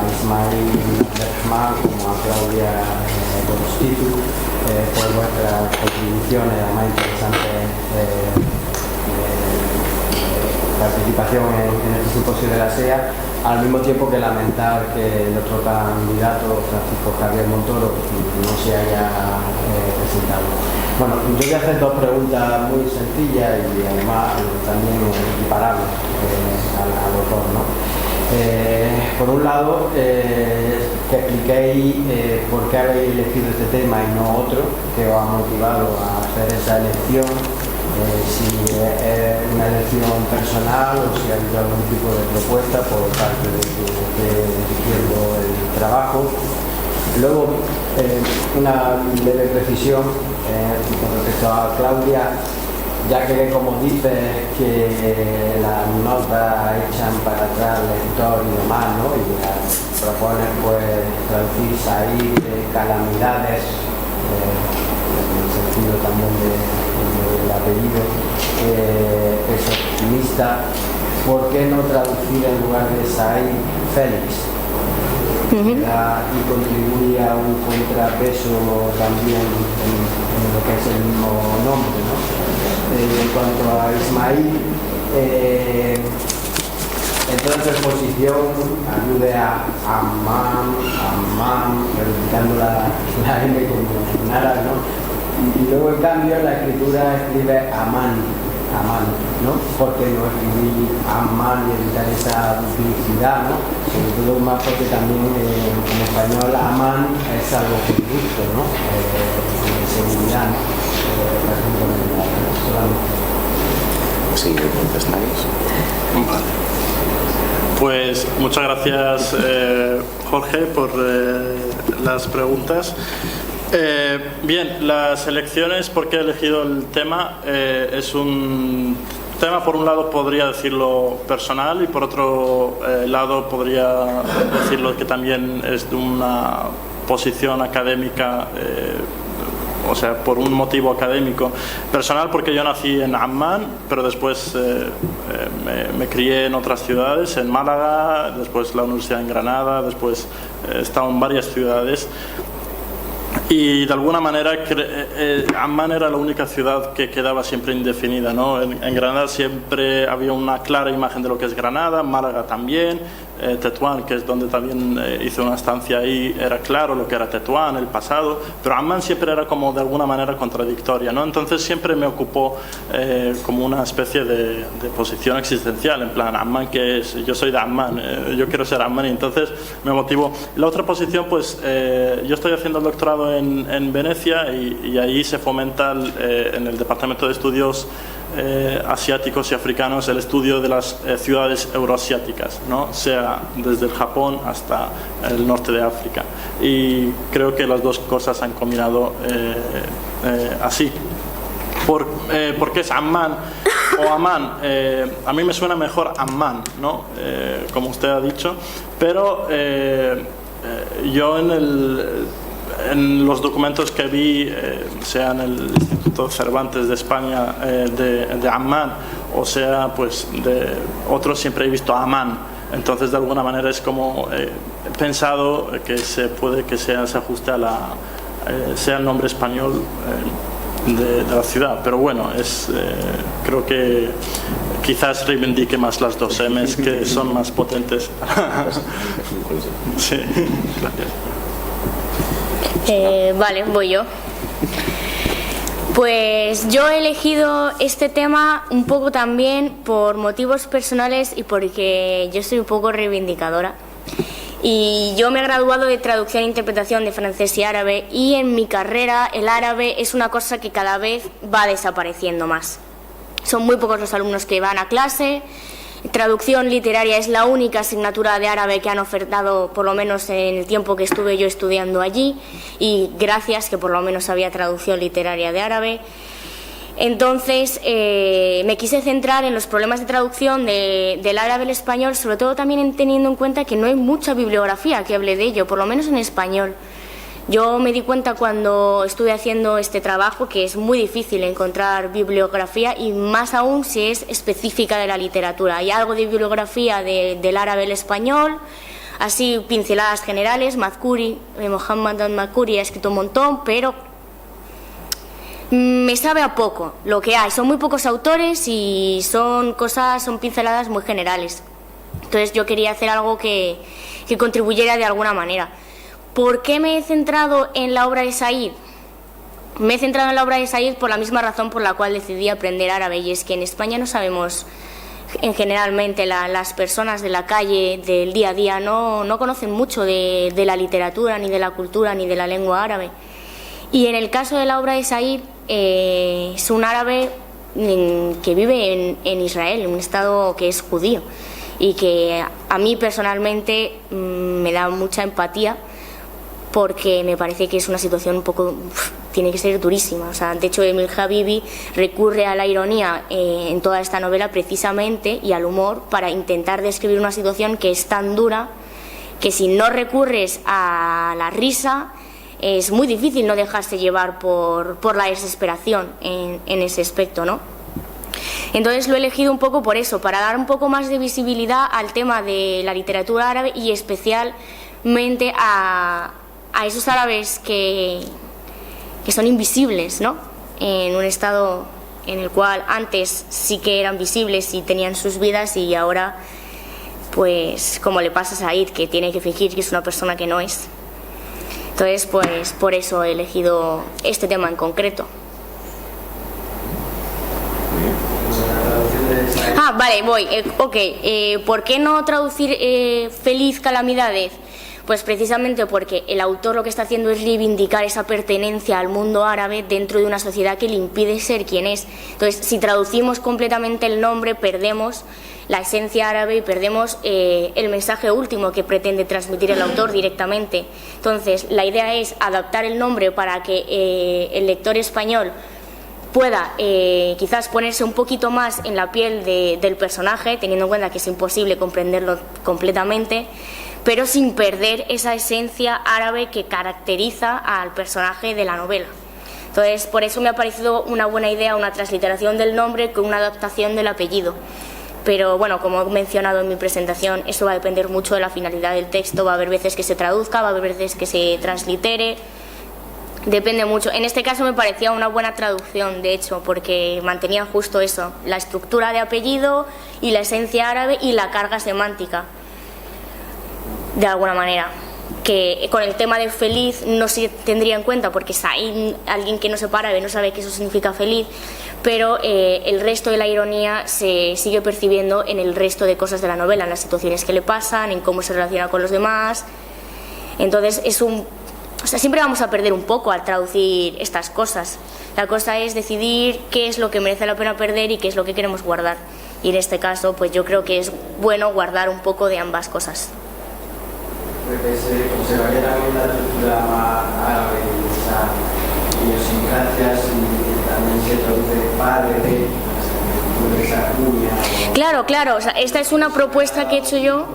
Ismail Abderrahman como a Claudia Gorostitu por vuestras contribuciones, además interesantes participación en este simposio de la SEA, al mismo tiempo que lamentar que nuestro candidato Francisco Javier Montoro no se haya presentado. Bueno, yo voy a hacer dos preguntas muy sencillas y además también equiparables a los dos, ¿no? Por un lado, que expliquéis por qué habéis elegido este tema y no otro, que os ha motivado a hacer esa elección, si es una elección personal o si ha habido algún tipo de propuesta por parte de que esté dirigiendo el trabajo. Luego, una leve precisión con respecto a Claudia, ya que como dices que las notas echan para atrás el lector y demás, ¿no? Y proponen pues traducir ahí calamidades, en el sentido también del apellido, es optimista, ¿por qué no traducir en lugar de Said Félix? Y contribuye a un contrapeso también en lo que es el mismo nombre, ¿no? En cuanto a Ismail, entonces su exposición alude a Amman, reivindicando la M como en árabe, ¿no? Y luego en cambio en la escritura escribe Amán, ¿no? Porque no escribí Amán y evitar esa duplicidad, ¿no? Sobre todo más porque también en español Amán es algo justo, ¿no? De seguridad, ¿no? Sí, contestáis. Vale. Pues muchas gracias, Jorge, por las preguntas. Bien, las elecciones, ¿por qué he elegido el tema? Es un tema, por un lado podría decirlo personal y por otro lado podría decirlo que también es de una posición académica, o sea, por un motivo académico. Personal porque yo nací en Amman, pero después me crié en otras ciudades, en Málaga, después la universidad en Granada, después he estado en varias ciudades. Y de alguna manera Amman era la única ciudad que quedaba siempre indefinida, ¿no? En Granada siempre había una clara imagen de lo que es Granada, Málaga también, Tetuán, que es donde también hice una estancia ahí, era claro lo que era Tetuán, el pasado, pero Amman siempre era como de alguna manera contradictoria, ¿no? Entonces siempre me ocupó como una especie de posición existencial, en plan, Amman, ¿qué es? Yo soy de Amman, yo quiero ser Amman, y entonces me motivó. La otra posición, pues yo estoy haciendo el doctorado en Venecia y ahí se fomenta en el Departamento de Estudios Asiáticos y Africanos el estudio de las ciudades euroasiáticas, ¿no? Sea desde el Japón hasta el norte de África, y creo que las dos cosas han combinado así. ¿Por qué es Amman o Amán? A mí me suena mejor Amman, ¿no? Como usted ha dicho, pero yo en los documentos que vi, sea en el Instituto Cervantes de España de Amman, o sea pues de otros, siempre he visto Amán. Entonces de alguna manera es como he pensado que se ajuste a sea el nombre español de la ciudad, pero bueno, creo que quizás reivindique más las dos M's, que son más potentes. Sí, gracias. Vale, voy yo. Pues yo he elegido este tema un poco también por motivos personales y porque yo soy un poco reivindicadora. Y yo me he graduado de traducción e interpretación de francés y árabe, y en mi carrera el árabe es una cosa que cada vez va desapareciendo más. Son muy pocos los alumnos que van a clase. Traducción literaria es la única asignatura de árabe que han ofertado, por lo menos en el tiempo que estuve yo estudiando allí, y gracias que por lo menos había traducción literaria de árabe. Entonces me quise centrar en los problemas de traducción del árabe al español, sobre todo también teniendo en cuenta que no hay mucha bibliografía que hable de ello, por lo menos en español. Yo me di cuenta cuando estuve haciendo este trabajo que es muy difícil encontrar bibliografía, y más aún si es específica de la literatura. Hay algo de bibliografía del árabe al español, así pinceladas generales. Mohammad al-Makuri ha escrito un montón, pero me sabe a poco lo que hay. Son muy pocos autores y son pinceladas muy generales. Entonces yo quería hacer algo que contribuyera de alguna manera. ¿Por qué me he centrado en la obra de Said? Me he centrado en la obra de Said por la misma razón por la cual decidí aprender árabe, y es que en España no sabemos, generalmente las personas de la calle, del día a día, no conocen mucho de la literatura, ni de la cultura, ni de la lengua árabe. Y en el caso de la obra de Said, es un árabe que vive en Israel, en un estado que es judío, y que a mí personalmente me da mucha empatía, porque me parece que es una situación un poco, tiene que ser durísima. O sea, de hecho, Emil Habibi recurre a la ironía en toda esta novela precisamente, y al humor, para intentar describir una situación que es tan dura que si no recurres a la risa es muy difícil no dejarse llevar por la desesperación en ese aspecto, ¿no? Entonces lo he elegido un poco por eso, para dar un poco más de visibilidad al tema de la literatura árabe, y especialmente a esos árabes que son invisibles, ¿no? En un estado en el cual antes sí que eran visibles y tenían sus vidas, y ahora, pues, como le pasa a Said, que tiene que fingir que es una persona que no es. Entonces, pues, por eso he elegido este tema en concreto. Vale, voy. ¿Por qué no traducir feliz calamidades? Pues precisamente porque el autor lo que está haciendo es reivindicar esa pertenencia al mundo árabe dentro de una sociedad que le impide ser quien es. Entonces, si traducimos completamente el nombre, perdemos la esencia árabe y perdemos el mensaje último que pretende transmitir el autor directamente. Entonces, la idea es adaptar el nombre para que el lector español pueda quizás ponerse un poquito más en la piel del personaje, teniendo en cuenta que es imposible comprenderlo completamente, pero sin perder esa esencia árabe que caracteriza al personaje de la novela. Entonces, por eso me ha parecido una buena idea una transliteración del nombre con una adaptación del apellido. Pero bueno, como he mencionado en mi presentación, eso va a depender mucho de la finalidad del texto. Va a haber veces que se traduzca, va a haber veces que se translitere. Depende mucho. En este caso me parecía una buena traducción, de hecho, porque mantenía justo eso, la estructura de apellido y la esencia árabe y la carga semántica, de alguna manera, que con el tema de feliz no se tendría en cuenta, porque hay alguien que no sepa árabe, no sabe que eso significa feliz, pero el resto de la ironía se sigue percibiendo en el resto de cosas de la novela, en las situaciones que le pasan, en cómo se relaciona con los demás. Entonces siempre vamos a perder un poco al traducir estas cosas. La cosa es decidir qué es lo que merece la pena perder y qué es lo que queremos guardar. Y en este caso, pues yo creo que es bueno guardar un poco de ambas cosas. Porque se conservaría también la estructura más árabe, esa idiosincrasia, y también se traduce padre de esa cuña. Claro, o sea, esta es una propuesta que he hecho yo.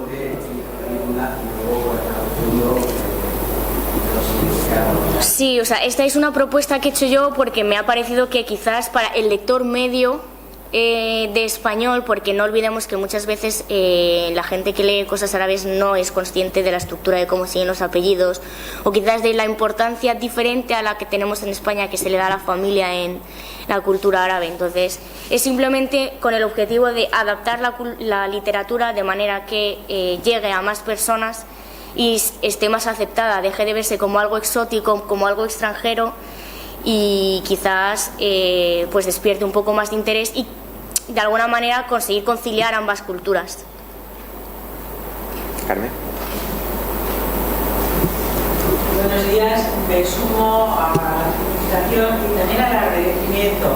Sí, o sea, esta es una propuesta que he hecho yo porque me ha parecido que quizás para el lector medio de español, porque no olvidemos que muchas veces la gente que lee cosas árabes no es consciente de la estructura de cómo siguen los apellidos, o quizás de la importancia diferente a la que tenemos en España que se le da a la familia en la cultura árabe. Entonces es simplemente con el objetivo de adaptar la literatura de manera que llegue a más personas y esté más aceptada, deje de verse como algo exótico, como algo extranjero, y quizás pues despierte un poco más de interés y de alguna manera conseguir conciliar ambas culturas. Carmen. Buenos días, me sumo a la felicitación y también al agradecimiento,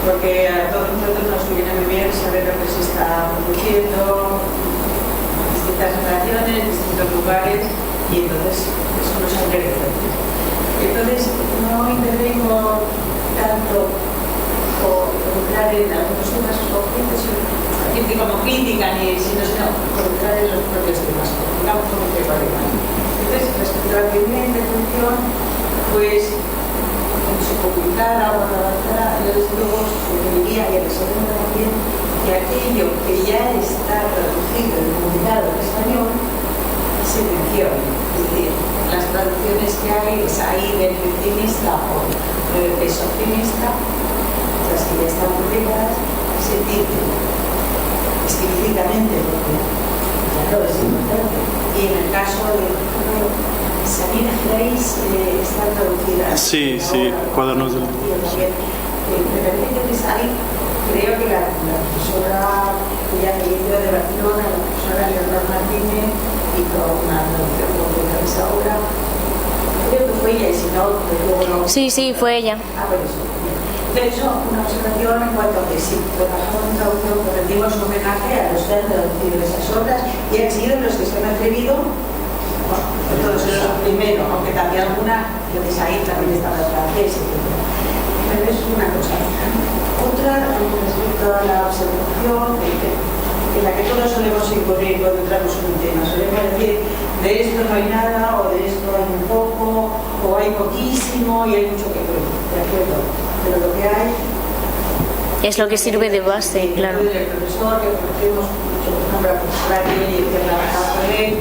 porque a todos nosotros nos viene muy bien saber lo que se está produciendo, distintas generaciones, distintos lugares, y entonces eso nos enriquece. Entonces no intervengo tanto por entrar en algunos temas concretos, como crítica, sino por entrar en los propios temas, digamos como que vale. Entonces, respecto a la primera intervención, pues como se publicara o avanzara, yo desde luego sugeriría, y a la segunda también, que aquello que ya está traducido y comunicado en español se definición. Es decir, las traducciones que hay es ahí del victimista o del pesofimista, las que ya están publicadas, se dice explícitamente, porque claro, es importante. Y en el caso de Sabina Gerais está traducida. Sí, sí, cuadernos del libro. Me parece que ahí, creo que la profesora que ya leído de Barcelona, la profesora Leonor Martínez, hizo una traducción completa de esa obra. Creo que fue ella, y si no, pues luego no. Sí, fue ella. Por eso. De hecho, una observación en cuanto a que sí, trabajamos en traducción, pues rendimos un homenaje a los que han traducido esas obras y han sido los que se han atrevido, bueno, todos los primeros, aunque también alguna, que ahí también estaba el francés, etc. Pero eso es una cosa. Otra, respecto a la observación, en la que todos solemos incurrir cuando entramos en un tema, solemos decir, de esto no hay nada, o de esto hay un poco, o hay poquísimo y hay mucho que ver, ¿de acuerdo? Pero lo que hay es lo que sirve de base, claro. El profesor que conocemos mucho, por ejemplo, la profesora Kelly, que trabajaba con él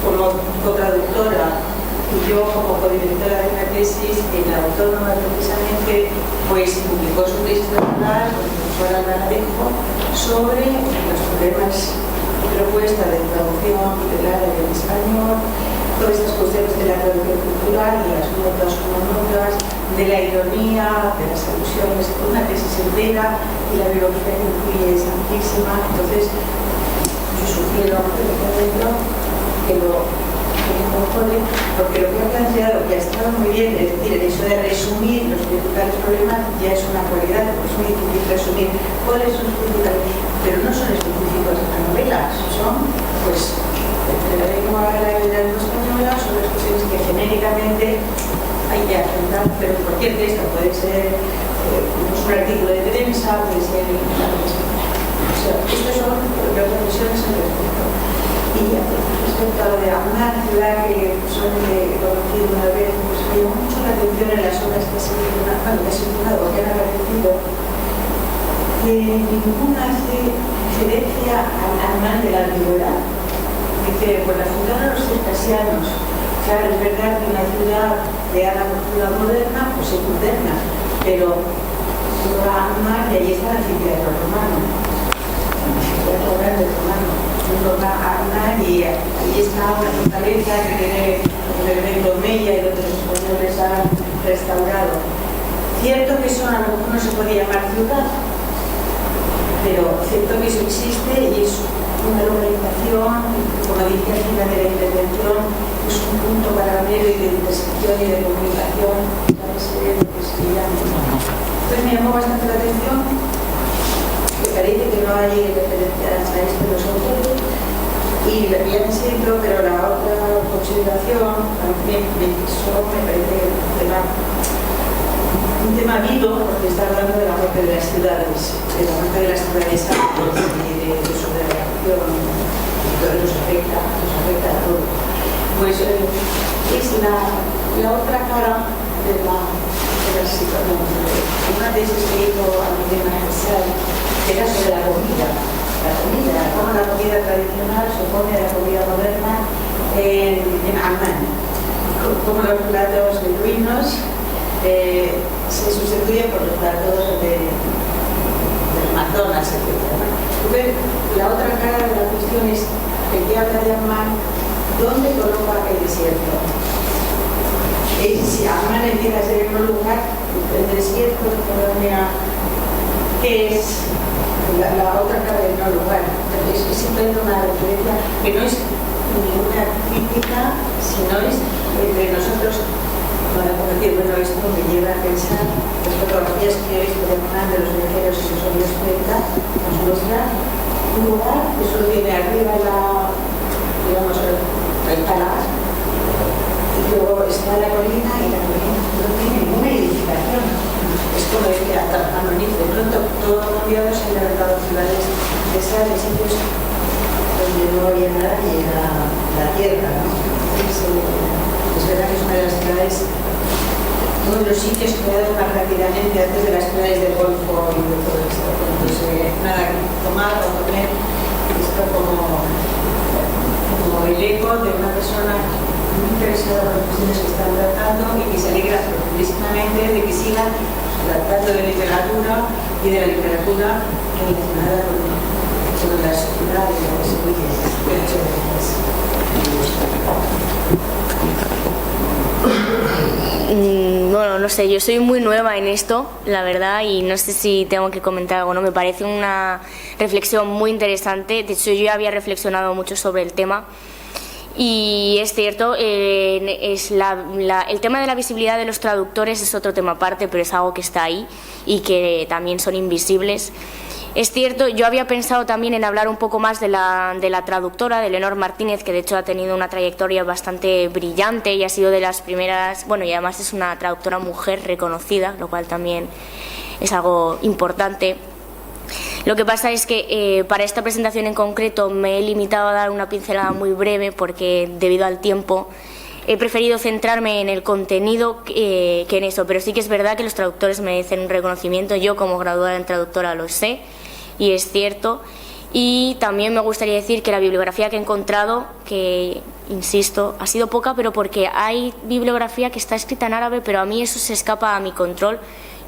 como co-traductora y yo como codirectora de una tesis en la Autónoma precisamente, pues publicó su tesis doctoral con el profesor Alvaradejo sobre los problemas de propuesta de traducción literal en español, todas estas cuestiones de la traducción cultural, de las notas como notas, de la ironía, de las alusiones, una tesis entera y la bibliografía que incluye es amplísima. Entonces, yo sugiero que lo incorpore, porque lo que ha planteado, que ha estado muy bien, es decir, el hecho de resumir los principales problemas ya es una cualidad, porque es muy difícil resumir cuáles son los principales, pero no son específicos de la novela, son, pues, entre la lengua y la lengua española, son las cuestiones que genéricamente hay que afrontar, pero cualquier texto puede ser un artículo de prensa, puede ser la respuesta. O sea, estas son las reflexiones al respecto. Y respecto a lo de una ciudad que son he conocido una vez, pues me llamó mucho la atención en las obras que se han o que han aparecido, que ninguna hace referencia al animal de la antigüedad. Dice, pues la fundaron los circasianos. Claro, es verdad que una ciudad de la cultura moderna, pues es moderna, pero toda Alma y ahí está el anfiteatro romano. El anfiteatro grande romano. Uno va a Alma y ahí está una fortaleza que tiene el elemento Mella y otros españoles han restaurado. Cierto que eso a lo mejor no se puede llamar ciudad, pero cierto que eso existe y es una localización, como dice al final de la intervención, es un punto paralelo de intersección y de comunicación, para ser lo que se llama. Entonces me llamó bastante la atención que parece que no hay referencias a esto en los autores y le habían sido, pero la otra consideración también me parece un tema vivo, porque está hablando de la muerte de las ciudades, de la muerte de las ciudades altas y de su reacción, y todo nos afecta a todos. Pues es la otra cara de la situación. Una tesis que hizo a mi tema especial era sobre la comida. Cómo la comida tradicional se opone a la comida moderna en Amman. Cómo los platos beduinos se sustituyen por los platos del Amazonas, etc. Entonces, la otra cara de la cuestión es el que habla de Amman, ¿dónde coloca el desierto? Si Amman empieza a ser en un lugar, el desierto de Colonia, ¿qué es la otra cara del no lugar? Es simplemente una referencia que no es ninguna crítica, sino es entre nosotros. Para decir, bueno, esto me lleva a pensar las fotografías que he visto de Amman de los viajeros en los años 30 nos muestra un lugar que solo tiene arriba digamos, el palas y luego está la colina y la colina no tiene ninguna edificación. Es como decía Armoniz, de pronto todo ha cambiado, se han levantado ciudades de sitios donde no había nada y era la tierra, ¿no? Es verdad que es una de las ciudades, uno de los sitios creados más rápidamente antes de las ciudades del Golfo y de todo esto. Entonces, nada, tomar o comer, esto como como el eco de una persona muy interesada en las cuestiones que están tratando y que se alegra profundísimamente de que sigan tratando de literatura y de la literatura relacionada con la sociedad y la seguridad. Bueno, no sé, yo soy muy nueva en esto, la verdad, y no sé si tengo que comentar algo, ¿no? Me parece una reflexión muy interesante. De hecho, yo ya había reflexionado mucho sobre el tema. Y es cierto, el tema de la visibilidad de los traductores es otro tema aparte, pero es algo que está ahí y que también son invisibles. Es cierto, yo había pensado también en hablar un poco más de la traductora, de Leonor Martínez, que de hecho ha tenido una trayectoria bastante brillante y ha sido de las primeras, bueno, y además es una traductora mujer reconocida, lo cual también es algo importante. Lo que pasa es que para esta presentación en concreto me he limitado a dar una pincelada muy breve porque debido al tiempo he preferido centrarme en el contenido que en eso, pero sí que es verdad que los traductores merecen un reconocimiento. Yo como graduada en traductora lo sé y es cierto. Y también me gustaría decir que la bibliografía que he encontrado, que insisto, ha sido poca, pero porque hay bibliografía que está escrita en árabe, pero a mí eso se escapa a mi control.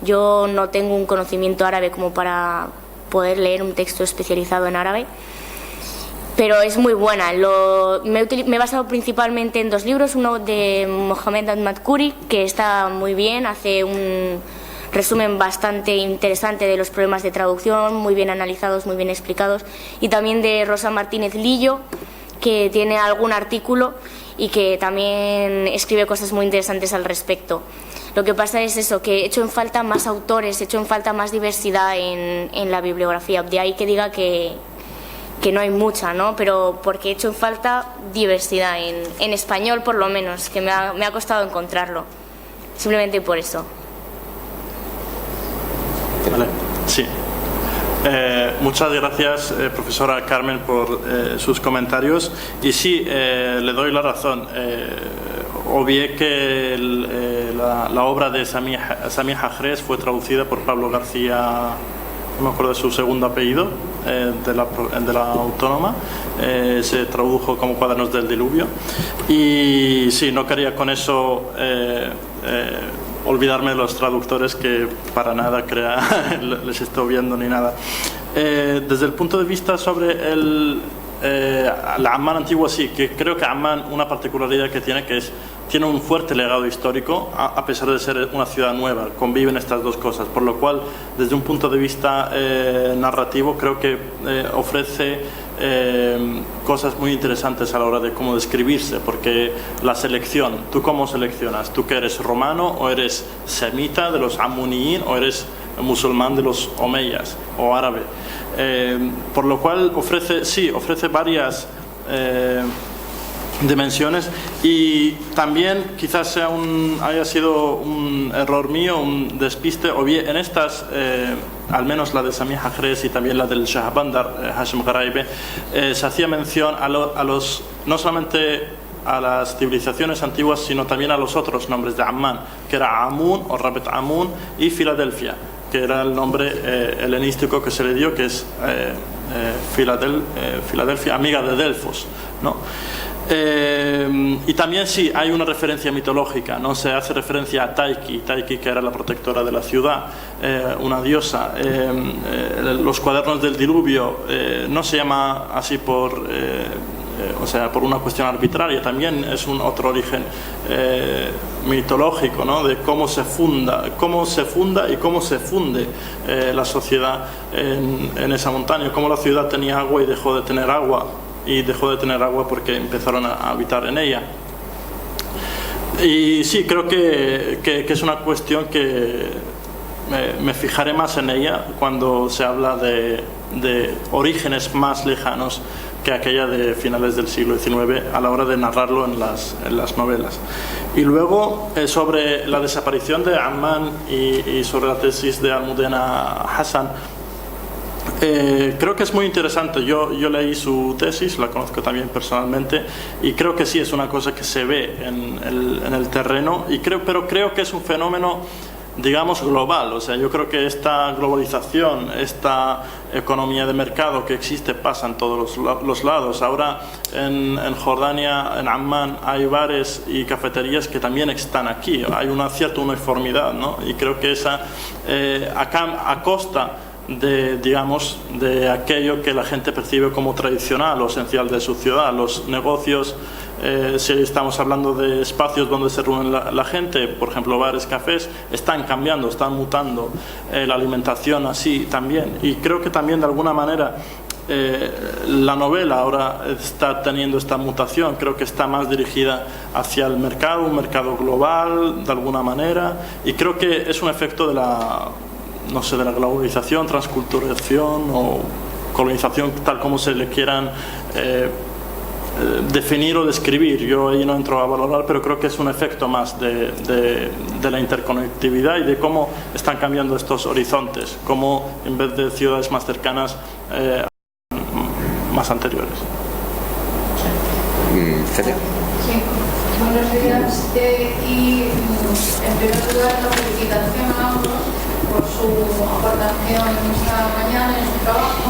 Yo no tengo un conocimiento árabe como para poder leer un texto especializado en árabe, pero es muy buena. Me he basado principalmente en dos libros, uno de Mohamed Ahmad Khoury, que está muy bien, hace un resumen bastante interesante de los problemas de traducción, muy bien analizados, muy bien explicados, y también de Rosa Martínez Lillo, que tiene algún artículo y que también escribe cosas muy interesantes al respecto. Lo que pasa es eso, que he hecho en falta más autores, he hecho en falta más diversidad en la bibliografía. De ahí que diga que no hay mucha, ¿no? Pero porque he hecho en falta diversidad, en español por lo menos, que me ha costado encontrarlo. Simplemente por eso. Vale, sí. Muchas gracias, profesora Carmen, por sus comentarios. Y sí, le doy la razón. Obvié que la obra de Samih Hajres fue traducida por Pablo García, no me acuerdo de su segundo apellido, de la Autónoma. Se tradujo como Cuadernos del Diluvio. Y sí, no quería con eso olvidarme de los traductores, que para nada les estoy viendo ni nada. Desde el punto de vista sobre la Amman antigua, sí, que creo que Amman, una particularidad que tiene un fuerte legado histórico, a pesar de ser una ciudad nueva. Conviven estas dos cosas, por lo cual desde un punto de vista narrativo creo que ofrece cosas muy interesantes a la hora de cómo describirse, porque la selección, ¿tú cómo seleccionas? ¿Tú que eres romano o eres semita de los Amuniyin o eres musulmán de los Omeyas o árabe? Por lo cual ofrece varias dimensiones, y también quizás haya sido un error mío, un despiste, o bien en estas, al menos la de Samih Hajres y también la del Shahbandar Hashem Garaibe, se hacía mención no solamente a las civilizaciones antiguas, sino también a los otros nombres de Amman, que era Amun o Rabet Amun, y Filadelfia, que era el nombre helenístico que se le dio, que es Filadelfia, amiga de Delfos, ¿no? Y también sí hay una referencia mitológica, ¿no? Se hace referencia a Taiki, que era la protectora de la ciudad, una diosa. Los Cuadernos del Diluvio no se llama así por una cuestión arbitraria, también es un otro origen mitológico, ¿no? De cómo se funda y cómo se funde la sociedad en esa montaña, cómo la ciudad tenía agua y dejó de tener agua, porque empezaron a habitar en ella. Y sí, creo que es una cuestión que me fijaré más en ella cuando se habla de orígenes más lejanos que aquella de finales del siglo XIX, a la hora de narrarlo en las novelas. Y luego, sobre la desaparición de Amman y sobre la tesis de Almudena Hassan, creo que es muy interesante. Yo leí su tesis, la conozco también personalmente, y creo que sí es una cosa que se ve en el terreno, pero creo que es un fenómeno digamos, global. O sea, yo creo que esta globalización, esta economía de mercado que existe pasa en todos los lados. Ahora en Jordania, en Amman, hay bares y cafeterías que también están aquí. Hay una cierta uniformidad, ¿no? Y creo que esa, a costa de, digamos, de aquello que la gente percibe como tradicional o esencial de su ciudad. Los negocios, si estamos hablando de espacios donde se reúne la gente, por ejemplo bares, cafés, están cambiando, están mutando, la alimentación así también, y creo que también de alguna manera la novela ahora está teniendo esta mutación. Creo que está más dirigida hacia el mercado, un mercado global de alguna manera, y creo que es un efecto de la, no sé, de la globalización, transculturación o colonización, tal como se le quieran definir o describir. Yo ahí no entro a valorar, pero creo que es un efecto más de la interconectividad y de cómo están cambiando estos horizontes, cómo en vez de ciudades más cercanas, más anteriores. Celia. Sí, buenos días. Y en primer lugar, la felicitación a ambos por su aportación esta mañana en su trabajo.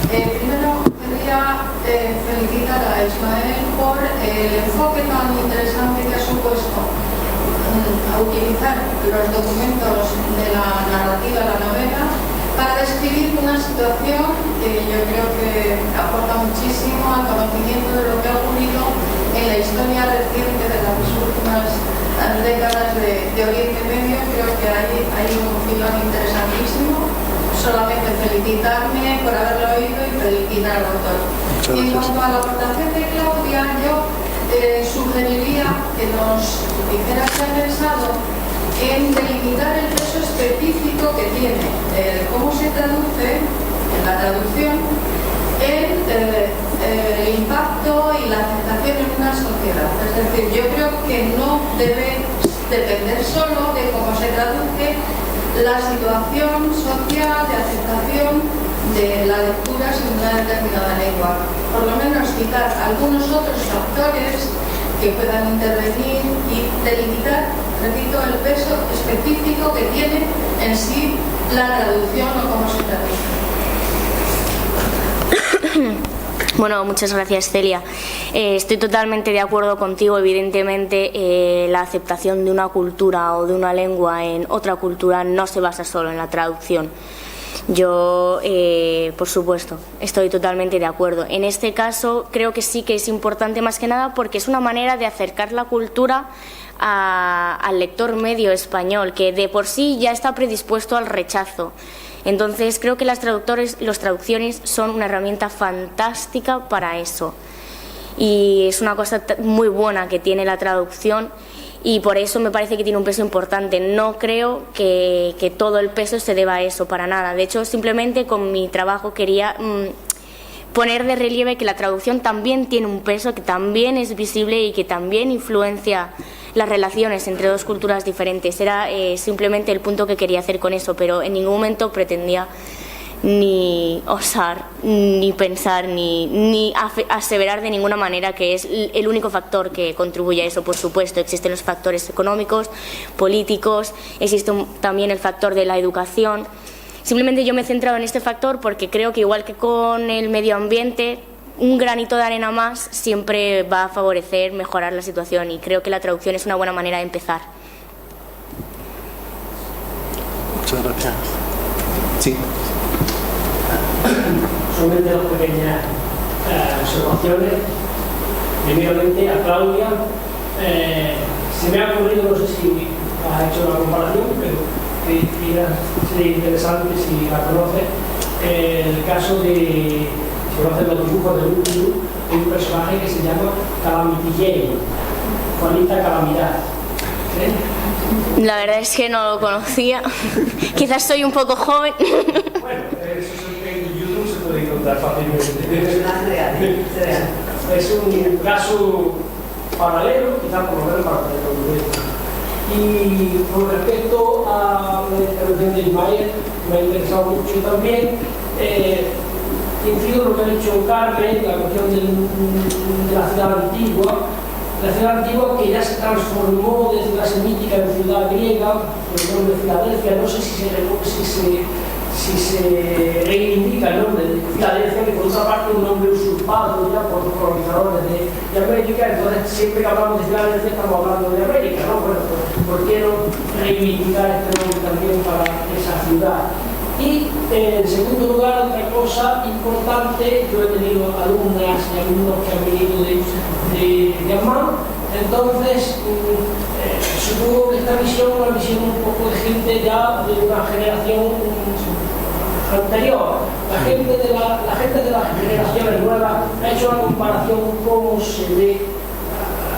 Primero quería felicitar a Ismael por el enfoque tan interesante que ha supuesto a utilizar los documentos de la narrativa, la novela, para describir una situación que yo creo que aporta muchísimo al conocimiento de lo que ha ocurrido en la historia reciente de las últimas décadas de Oriente Medio. Creo que hay un filón interesantísimo. Solamente felicitarme por haberlo oído y felicitar al autor. Y en cuanto a la aportación de Claudia, yo sugeriría que nos dijera si ha pensado en delimitar el peso específico que tiene, cómo se traduce en la traducción el impacto y la aceptación en una sociedad. Es decir, yo creo que no debe depender solo de cómo se traduce la situación social de aceptación de la lectura en una determinada lengua. Por lo menos citar algunos otros factores que puedan intervenir y delimitar, repito, el peso específico que tiene en sí la traducción o cómo se traduce. Bueno, muchas gracias, Celia. Estoy totalmente de acuerdo contigo. Evidentemente, la aceptación de una cultura o de una lengua en otra cultura no se basa solo en la traducción. Yo, por supuesto, estoy totalmente de acuerdo. En este caso, creo que sí que es importante más que nada porque es una manera de acercar la cultura al lector medio español, que de por sí ya está predispuesto al rechazo. Entonces creo que las traducciones son una herramienta fantástica para eso, y es una cosa muy buena que tiene la traducción, y por eso me parece que tiene un peso importante. No creo que todo el peso se deba a eso, para nada. De hecho, simplemente con mi trabajo quería poner de relieve que la traducción también tiene un peso, que también es visible y que también influencia las relaciones entre dos culturas diferentes. Era simplemente el punto que quería hacer con eso, pero en ningún momento pretendía ni osar, ni pensar, ni aseverar de ninguna manera que es el único factor que contribuye a eso. Por supuesto, existen los factores económicos, políticos, existe también el factor de la educación. Simplemente yo me he centrado en este factor porque creo que, igual que con el medio ambiente, un granito de arena más siempre va a favorecer mejorar la situación, y creo que la traducción es una buena manera de empezar. Muchas gracias. Sí. Solamente dos pequeñas observaciones. Primeramente a Claudia, se me ha ocurrido, no sé si has hecho una comparación, pero sería interesante si la conoces, el caso de, si conocen los dibujos de Lulu, hay un personaje que se llama Calamity Jane, Juanita Calamidad. ¿Sí? La verdad es que no lo conocía. Quizás soy un poco joven. Bueno, eso en YouTube se puede encontrar fácilmente. Es un caso paralelo, quizás por lo menos paralelo. Y con respecto a la intervención de Ismael, me ha interesado mucho también. Incido en lo que ha dicho Carmen, la cuestión de la ciudad antigua. la ciudad antigua que ya se transformó de ciudad semítica en ciudad griega, por el nombre de Filadelfia. No sé si se reivindica el nombre de Filadelfia, que por otra parte es un nombre usurpado ya por los colonizadores de América. Entonces, siempre que hablamos de Filadelfia estamos hablando de América, ¿no? Bueno, pues, ¿por qué no reivindicar este nombre también para esa ciudad? Y en segundo lugar, otra cosa importante, yo he tenido alumnas y alumnos que han venido de Amman. Entonces, supongo que esta visión es una visión un poco de gente ya de una generación anterior. La gente de las generaciones nuevas ha hecho una comparación cómo se ve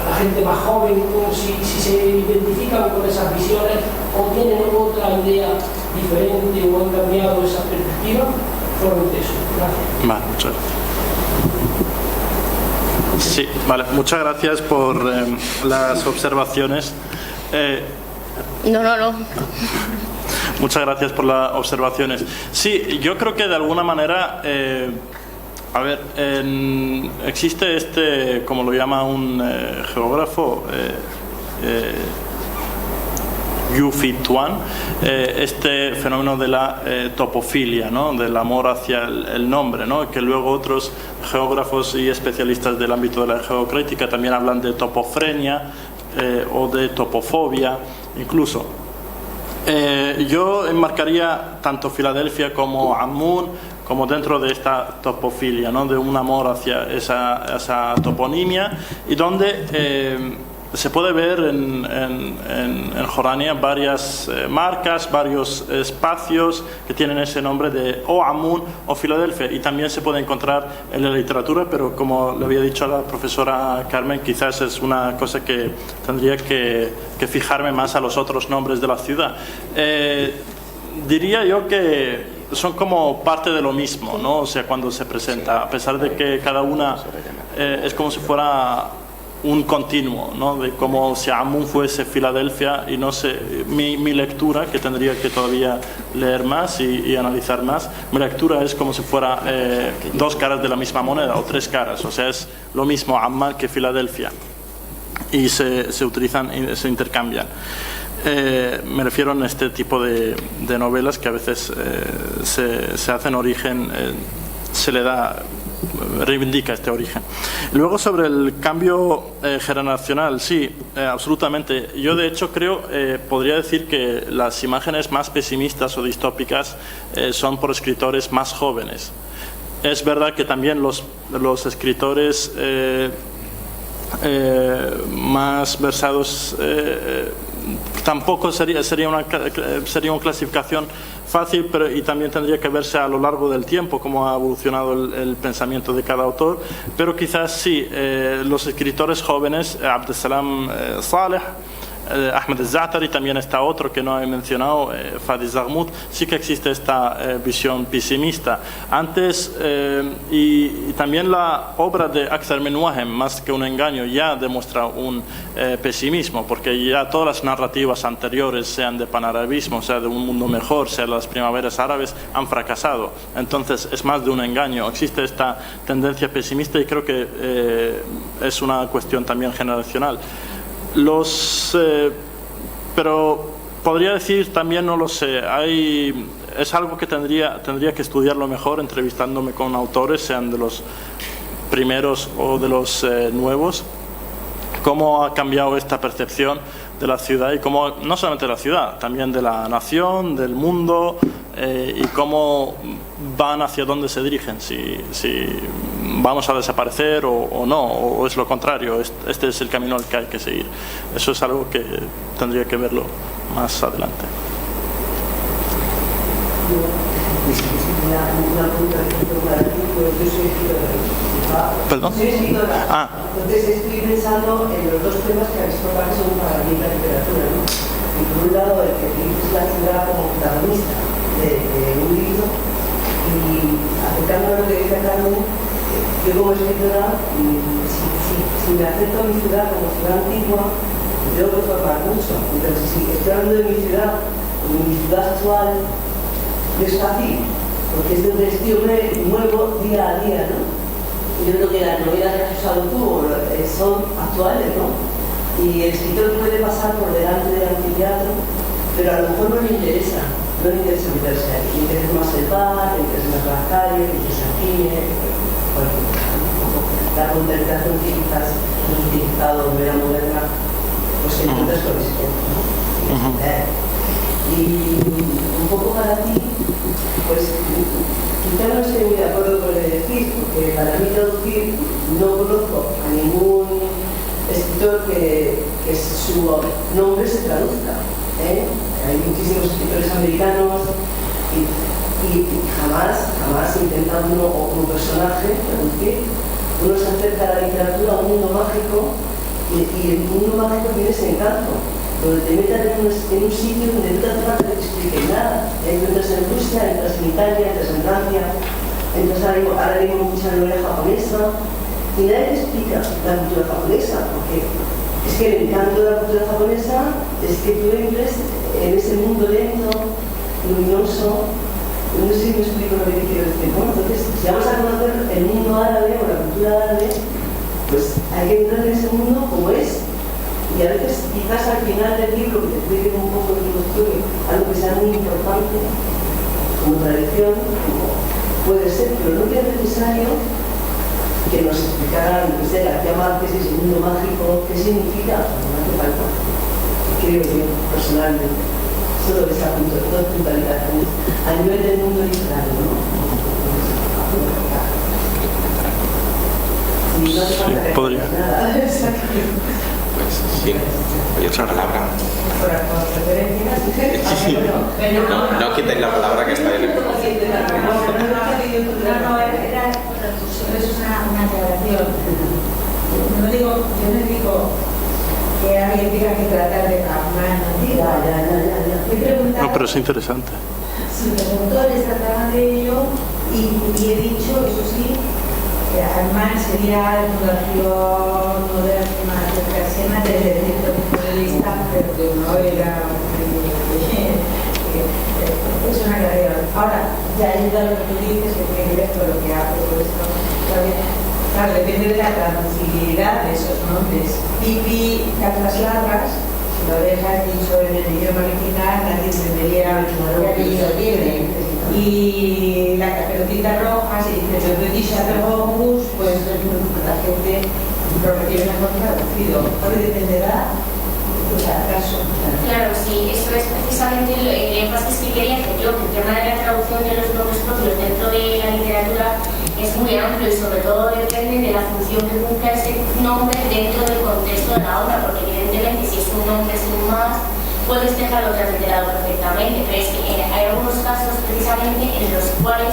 a la gente más joven, como si se identifican con esas visiones o tienen otra idea diferente o han cambiado esa perspectiva. Solamente eso. Gracias. Vale, muchas gracias. Sí, vale, muchas gracias por las observaciones. No. Muchas gracias por las observaciones. Sí, yo creo que de alguna manera, existe como lo llama un geógrafo, Yufi Tuan, este fenómeno de la topofilia, ¿no? Del amor hacia el nombre, ¿no? Que luego otros geógrafos y especialistas del ámbito de la geocrítica también hablan de topofrenia o de topofobia incluso. Yo enmarcaría tanto Filadelfia como Amun como dentro de esta topofilia, ¿no? De un amor hacia esa toponimia, y donde se puede ver en Jordania varias marcas, varios espacios que tienen ese nombre de o Amun o Filadelfia, y también se puede encontrar en la literatura, pero como le había dicho a la profesora Carmen, quizás es una cosa que tendría que fijarme más a los otros nombres de la ciudad. Diría yo que son como parte de lo mismo, ¿no? O sea, cuando se presenta, a pesar de que cada una es como si fuera un continuo, ¿no? De como si Amun fuese Filadelfia, y no sé, mi lectura, que tendría que todavía leer más y analizar más, mi lectura es como si fuera dos caras de la misma moneda, o tres caras, o sea, es lo mismo Amman que Filadelfia, y se utilizan y se intercambian. Me refiero en este tipo de novelas que a veces se hacen origen, se le da, reivindica este origen. Luego, sobre el cambio generacional, sí, absolutamente. Yo de hecho creo, podría decir que las imágenes más pesimistas o distópicas son por escritores más jóvenes. Es verdad que también los escritores más versados tampoco sería una clasificación fácil, pero y también tendría que verse a lo largo del tiempo cómo ha evolucionado el pensamiento de cada autor, pero quizás sí, los escritores jóvenes, Abdesalam Saleh, Ahmed al-Za'atari, también está otro que no he mencionado, Fadi Zagmut, sí que existe esta visión pesimista. Antes, y también la obra de Akthar min Wahem, Más que un engaño, ya demuestra un pesimismo, porque ya todas las narrativas anteriores, sean de panarabismo, sea de un mundo mejor, sea las primaveras árabes, han fracasado. Entonces es más de un engaño. Existe esta tendencia pesimista, y creo que es una cuestión también generacional. Pero podría decir también, no lo sé, es algo que tendría que estudiarlo mejor, entrevistándome con autores, sean de los primeros o de los nuevos, cómo ha cambiado esta percepción de la ciudad, y cómo, no solamente de la ciudad, también de la nación, del mundo, y cómo van, hacia dónde se dirigen, si vamos a desaparecer o no, o es lo contrario, este es el camino al que hay que seguir. Eso es algo que tendría que verlo más adelante. Una pregunta para ti, pues yo soy escritora. ¿Perdón? Soy escritora. Entonces estoy pensando en los dos temas que habéis tocado, que son para mí la literatura, ¿no? Y por un lado, el que es la ciudad como protagonista de un libro, y acercándome a lo que dice Carmen, yo como escritora, si me acerco a mi ciudad como ciudad antigua, tengo que formar mucho. Entonces, si estoy hablando de mi ciudad actual, no es fácil, porque es de un estilo nuevo día a día, ¿no? yo creo que las novelas que has usado tú son actuales, ¿no? Y el escritor puede pasar por delante del anfiteatro, pero a lo mejor no le interesa meterse ahí. Le interesa más el bar, le interesa más las calles, le interesa el cine, la contemplación que quizás hemos utilizado en la moderna, pues que encuentras con ese tiempo, ¿no? Y un poco para ti, pues quizá no estoy muy de acuerdo con lo que decís, porque para mí traducir no conozco a ningún escritor que su nombre se traduzca. Hay muchísimos escritores americanos y jamás intentan uno o como personaje traducir. Uno se acerca a la literatura a un mundo mágico y el mundo mágico tiene ese encanto, donde te metan en un sitio donde no te hace falta que te expliquen nada. Entras en Rusia, entras en Italia, entras en Francia, entras ahora mismo mucha novela japonesa y nadie te explica la cultura japonesa, porque es que el encanto de la cultura japonesa es que tú entres en ese mundo lento, luminoso. No sé si me explico lo que quiero decir. Bueno, entonces, si vamos a conocer el mundo árabe o la cultura árabe, pues hay que entrar en ese mundo como es. Y a veces, quizás al final del libro, que te expliquen un poco de tu historia, algo que sea muy importante, como tradición, como puede ser, pero no es necesario que nos explicaran, no sé, García Márquez, ese mundo mágico, qué significa, no hace falta. Creo yo, personalmente. Solo esa puntualidad a nivel del mundo literario, ¿no? Y no hace falta que podría. Nada. Pues sí, oye, otra palabra. No quiten la palabra que está en el... No, eso es una aclaración. Yo no digo que alguien tenga que tratar de Kaufman, No, pero es interesante. Si los autores trataban de ello y he dicho, eso sí, que Kaufman sería la fundación moderna cercana desde cierto punto de vista, pero que no era es una aclaración. Ahora, ya ayuda lo que tú dices, que tiene que ver con lo que hago todo esto. Claro, depende de la traducibilidad de esos nombres. Pipi, cartas largas, si lo dejas dicho en el idioma original, nadie entendería qué apellido tiene. Y la caperucita roja, si dice Pepetisha de Bogus, pues la gente lo recibe mejor traducido. Todo dependerá de cada caso. Claro, sí, eso es precisamente el énfasis que quería hacer yo, que el tema de la traducción de los nombres propios dentro de la literatura es muy amplio y sobre todo depende de la función que cumpla ese nombre dentro del contexto de la obra, porque evidentemente si es un nombre sin más, puedes dejarlo transliterado perfectamente, pero es que hay algunos casos precisamente en los cuales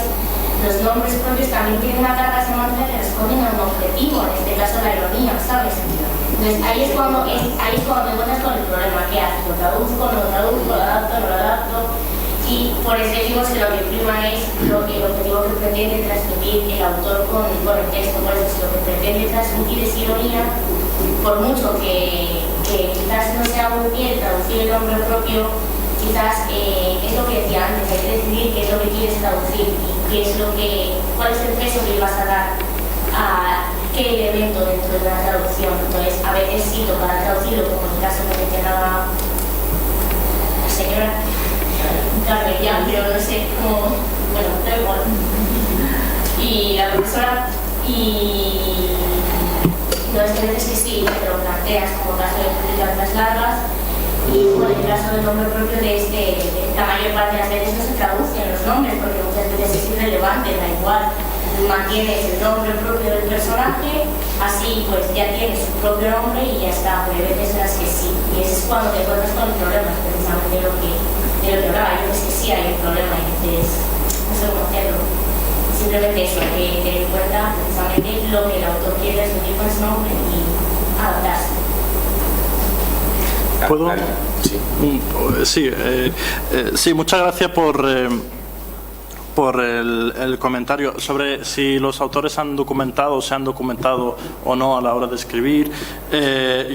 los nombres propios también tienen una carga semántica que responden a un objetivo, en este caso la ironía, ¿sabes? Entonces ahí es cuando te encuentras con el problema, ¿qué haces? ¿Lo traduzco, no lo traduzco, lo adapto, no lo adapto? Y por eso decimos que lo que prima es el objetivo que pretende transmitir el autor con el texto. Por eso si lo que pretende transmitir es ironía, por mucho que quizás no sea muy bien traducir el nombre propio, quizás es lo que decía antes, hay que decidir qué es lo que quieres traducir y cuál es el peso que le vas a dar a qué elemento dentro de una traducción. Entonces, a veces sí tocará traducirlo, como en el caso que mencionaba la señora Carmen, ya, pero no sé cómo, bueno, da igual. Y la profesora, y no es que veces que sí, te lo planteas como caso de cartas largas, y bueno, en el caso del nombre propio la mayor parte de las veces no se traducen los nombres, porque muchas veces es irrelevante, da igual. Mantienes el nombre propio del personaje, así pues ya tienes su propio nombre y ya está, pero hay veces en las que sí, y ese es cuando te encuentras con el problema, precisamente lo que hablaba. Hay veces que sí hay un problema y dices, no sé cómo hacerlo. Simplemente eso, hay que tener en cuenta precisamente lo que el autor quiere transmitir con su nombre y adaptarse. ¿Puedo? Sí. Sí, muchas gracias por el comentario sobre si los autores han documentado o se han documentado o no a la hora de escribir.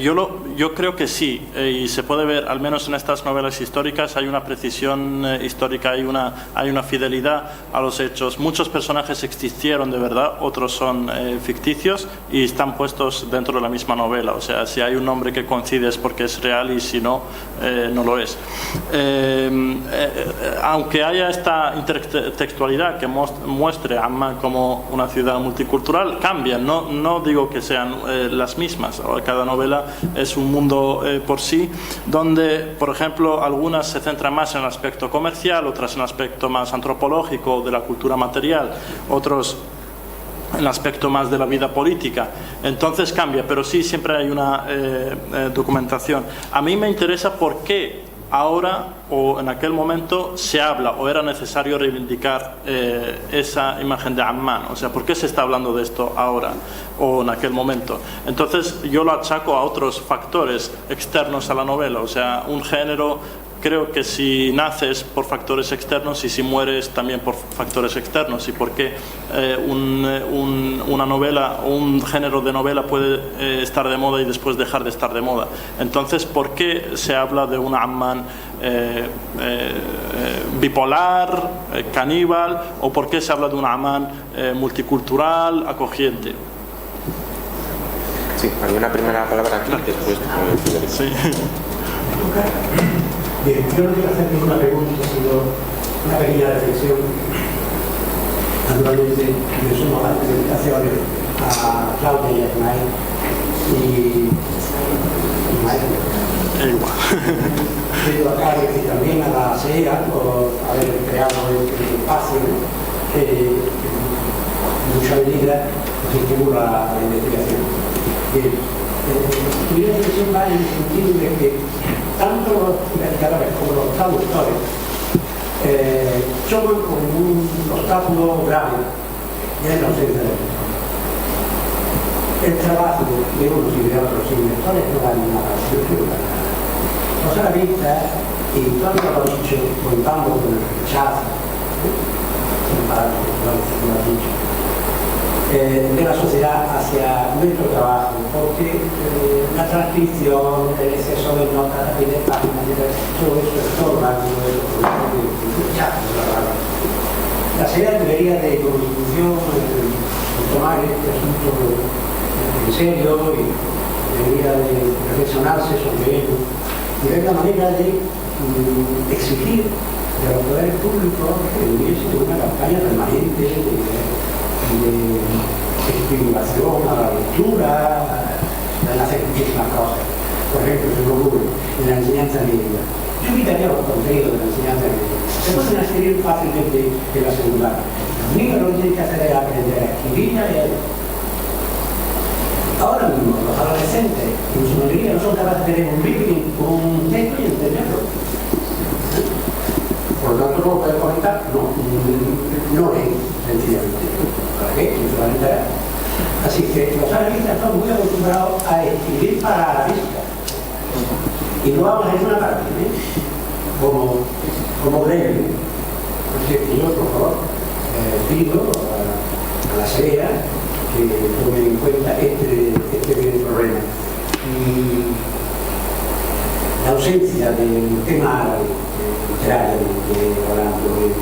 Yo yo creo que sí, y se puede ver, al menos en estas novelas históricas, hay una precisión histórica, hay una fidelidad a los hechos. Muchos personajes existieron de verdad, otros son ficticios y están puestos dentro de la misma novela. O sea, si hay un nombre que coincide es porque es real y si no, no lo es. Aunque haya esta intertextualidad que muestre a Amman como una ciudad multicultural, cambian, no digo que sean las mismas. Cada novela es un mundo por sí, donde, por ejemplo, algunas se centran más en el aspecto comercial, otras en el aspecto más antropológico de la cultura material, otros en el aspecto más de la vida política. Entonces cambia, pero sí siempre hay una documentación. A mí me interesa por qué ahora o en aquel momento se habla o era necesario reivindicar esa imagen de Amman. O sea, ¿por qué se está hablando de esto ahora o en aquel momento? Entonces yo lo achaco a otros factores externos a la novela. O sea, un género, creo que si naces por factores externos y si mueres también por factores externos. ¿Y por qué una novela o un género de novela puede estar de moda y después dejar de estar de moda? Entonces, ¿por qué se habla de una Amman bipolar, caníbal, o por qué se habla de una Amman multicultural, acogiente? Sí, hay una primera palabra aquí, después sí. Bien, yo no quiero hacer ninguna pregunta, sino una pequeña reflexión. Naturalmente, yo sumo las felicitaciones a Claudia y a Ismael. Y también a la SEA por haber creado este espacio, ¿no? Que en mucha medida nos estimula la investigación. Bien, mi reflexión va en el sentido de que tanto los investigadores como los traductores chocan con un obstáculo grave, y es la ausencia de lectores. El trabajo de unos y de otros lectores no vale nada. Los analistas, y tanto lo he dicho, contando con el rechazo, de la sociedad hacia nuestro trabajo, porque la transcripción, el exceso de notas y de páginas, todo eso estorba, todo eso rechazo. La sociedad debería de constitución tomar este asunto en serio y debería de reflexionarse sobre ello y ver la manera de exigir de los poderes públicos que hubiese una campaña permanente de estimulación a la lectura, a hacer muchísimas cosas. Por ejemplo, se me ocurre en la enseñanza media. Yo invitaría a los contenidos de la enseñanza media. Se pueden adquirir fácilmente en la secundaria. Los niños lo que tienen que hacer es aprender a escribir y a leer. Ahora mismo, los adolescentes, en su mayoría, no son capaces de leer un libro, un texto y entenderlo. Por lo tanto, ¿cómo pueden conectar? No es sencillamente. ¿Para qué? No se van a enterar. Así que los analistas están muy acostumbrados a escribir para la vista. Y no vamos a hacer una parte, como gremio. Así que yo, por favor, pido a la SEA que tomen en cuenta este problema. Y la ausencia del tema literario, hablando del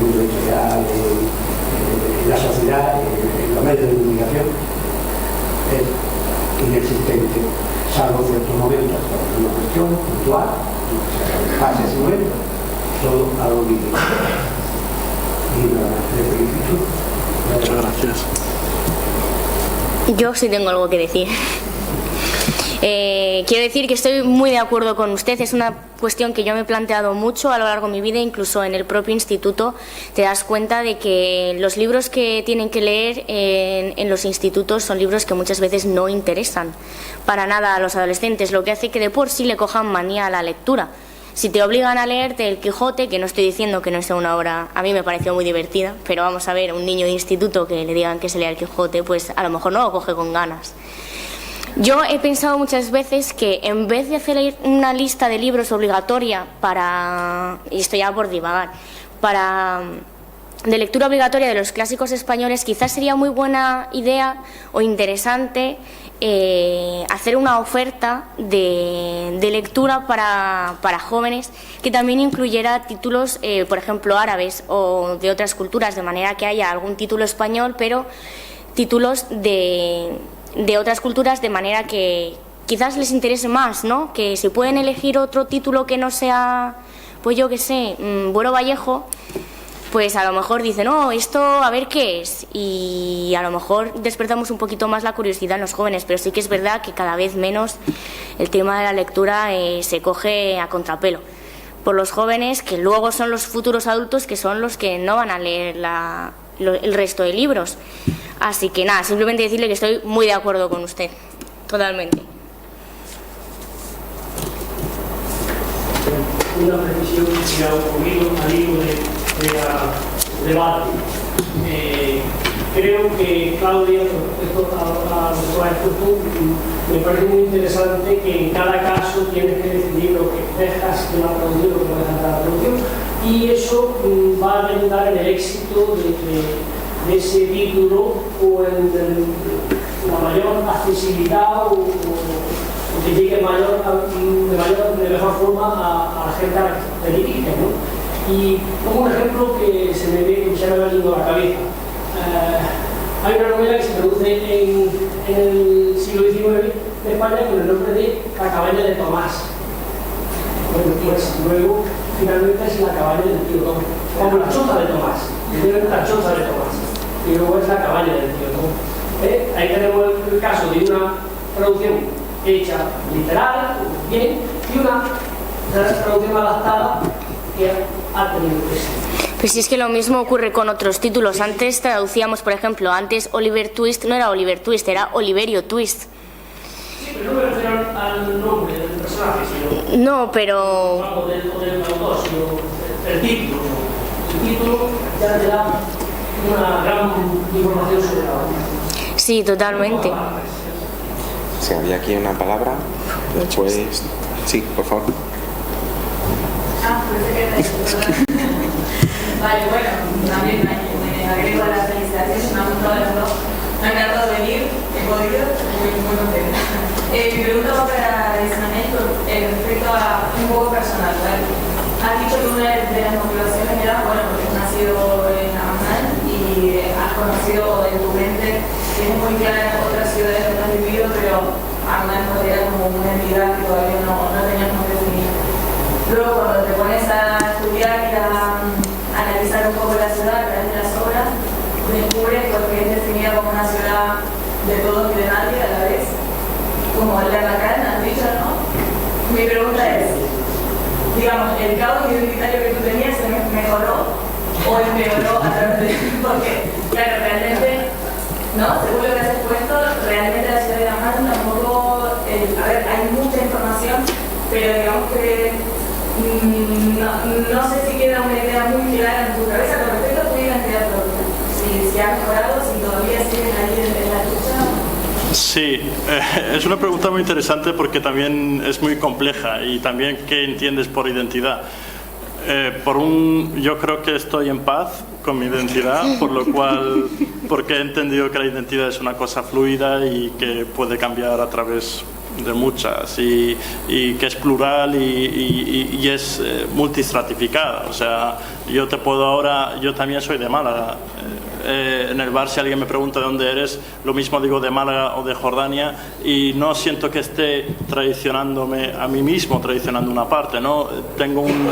mundo editorial, en la sociedad, en los medios de comunicación, es inexistente, salvo ciertos momentos, una cuestión puntual, pasa ese momento, todo a lo mismo. Y le felicito. Muchas gracias. Yo sí tengo algo que decir. Quiero decir que estoy muy de acuerdo con usted. Es una cuestión que yo me he planteado mucho a lo largo de mi vida, incluso en el propio instituto. Te das cuenta de que los libros que tienen que leer en los institutos son libros que muchas veces no interesan para nada a los adolescentes, lo que hace que de por sí le cojan manía a la lectura. Si te obligan a leerte El Quijote, que no estoy diciendo que no sea una obra, a mí me pareció muy divertida, pero vamos a ver, un niño de instituto que le digan que se lea El Quijote, pues a lo mejor no lo coge con ganas. Yo he pensado muchas veces que en vez de hacer una lista de libros obligatoria y esto ya por divagar, de lectura obligatoria de los clásicos españoles, quizás sería muy buena idea o interesante hacer una oferta de lectura para jóvenes que también incluyera títulos, por ejemplo, árabes o de otras culturas, de manera que haya algún título español, pero títulos de otras culturas, de manera que quizás les interese más, ¿no? Que si pueden elegir otro título que no sea, pues yo qué sé, Buero Vallejo, pues a lo mejor dicen, no, esto a ver qué es, y a lo mejor despertamos un poquito más la curiosidad en los jóvenes, pero sí que es verdad que cada vez menos el tema de la lectura se coge a contrapelo por los jóvenes, que luego son los futuros adultos, que son los que no van a leer el resto de libros. Así que nada, simplemente decirle que estoy muy de acuerdo con usted, totalmente. Una precisión que ha ocurrido al hilo del debate. Creo que Claudia, respecto a lo que has puesto, me parece muy interesante que en cada caso tienes que decidir lo que dejas de la traducción y lo que dejas de la traducción, y eso va a redundar en el éxito de ese título o en la mayor accesibilidad o que llegue de mejor forma a la gente a la que te diriges, ¿no? Y pongo un ejemplo que se me va veniendo a la cabeza. Hay una novela que se produce en el siglo XIX de España con el nombre de La cabaña de Tomás. Bueno, pues luego finalmente es La cabaña del tío Tom, como La choza de Tomás. Primero es La choza de Tomás y luego es La cabaña del tío Tom. Ahí tenemos el caso de una traducción hecha literal, bien, y una traducción adaptada que ha tenido éxito. Pues sí, es que lo mismo ocurre con otros títulos. Antes traducíamos, por ejemplo, antes Oliver Twist no era Oliver Twist, era Oliverio Twist. Sí, pero no me refiero al nombre del personaje, sino... No, pero... O del autor, sino el título. El título ya te da una gran información sobre la obra. Sí, totalmente. Si había aquí una palabra, pues... Sí, por favor. Vale, bueno, también me agrego a las felicitaciones, me ha gustado las dos. Me ha encantado venir, he podido, muy contenta. Mi pregunta va para Ismael respecto a un poco personal, ¿vale? Has dicho que una de las motivaciones era, bueno, porque has nacido en Amman y has conocido en tu mente, tienes muy clara otras ciudades que has vivido, pero Amman era como una entidad que todavía no teníamos definida. Luego, cuando te pones a estudiar y a analizar un poco la ciudad a través de las obras, descubres que es definida como una ciudad de todos y de nadie a la vez, como el de Alacrán, has dicho, ¿no? Mi pregunta es, digamos, ¿el caos identitario que tú tenías se mejoró o empeoró a través de...? Porque, claro, realmente, ¿no? Según lo que has expuesto, realmente la ciudad de Amman tampoco... a ver, hay mucha información, pero digamos que... No sé si queda una idea muy clara en tu cabeza con respecto a tu identidad propia. Si ha mejorado, si todavía siguen ahí en la lucha. Sí, es una pregunta muy interesante porque también es muy compleja y también qué entiendes por identidad. Yo creo que estoy en paz con mi identidad, por lo cual, porque he entendido que la identidad es una cosa fluida y que puede cambiar a través de muchas y que es plural y es multistratificada. O sea, yo también soy de Málaga. En el bar, si alguien me pregunta de dónde eres, lo mismo digo de Málaga o de Jordania, y no siento que esté traicionándome a mí mismo, traicionando una parte, ¿no? Tengo un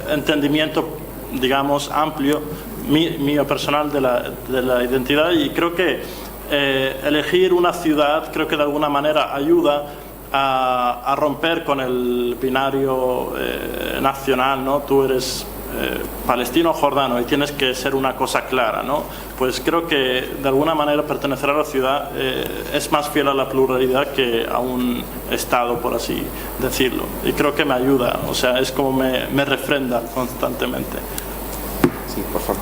entendimiento, digamos, amplio, mío personal de la identidad, y creo que elegir una ciudad, creo que de alguna manera ayuda a romper con el binario nacional, ¿no? Tú eres palestino o jordano y tienes que ser una cosa clara, ¿no? Pues creo que de alguna manera pertenecer a la ciudad es más fiel a la pluralidad que a un estado, por así decirlo, y creo que me ayuda, o sea, es como me refrenda constantemente. Sí, por favor.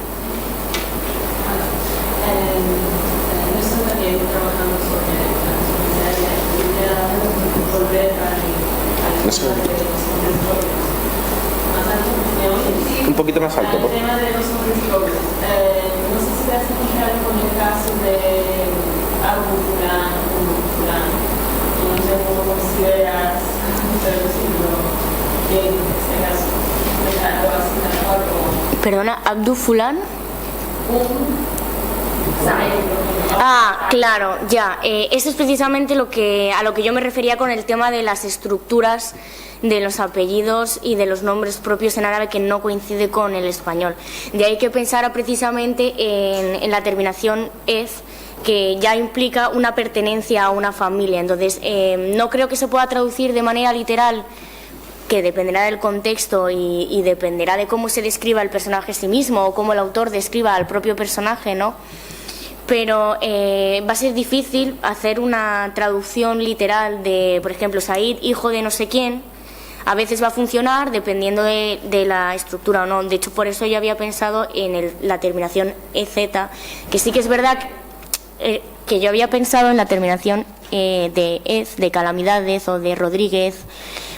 Nosotros también trabajamos sobre volver un poquito más alto. El tema de los hombres pobres. No sé si te has encontrado con el caso de algún fulano, sé cómo consideras, que tengas algo así mejor como... Perdona, Abdu Fulan. ¿Sabes? Ah, claro, ya. Eso es precisamente a lo que yo me refería con el tema de las estructuras de los apellidos y de los nombres propios en árabe, que no coincide con el español. De ahí que pensara precisamente en la terminación ez, que ya implica una pertenencia a una familia. Entonces, no creo que se pueda traducir de manera literal, que dependerá del contexto y dependerá de cómo se describa el personaje a sí mismo o cómo el autor describa al propio personaje, ¿no? Pero va a ser difícil hacer una traducción literal de, por ejemplo, Said, hijo de no sé quién. A veces va a funcionar dependiendo de la estructura o no. De hecho, por eso yo había pensado en la terminación EZ, que sí que es verdad que yo había pensado en la terminación de ez, de Calamidades o de Rodríguez,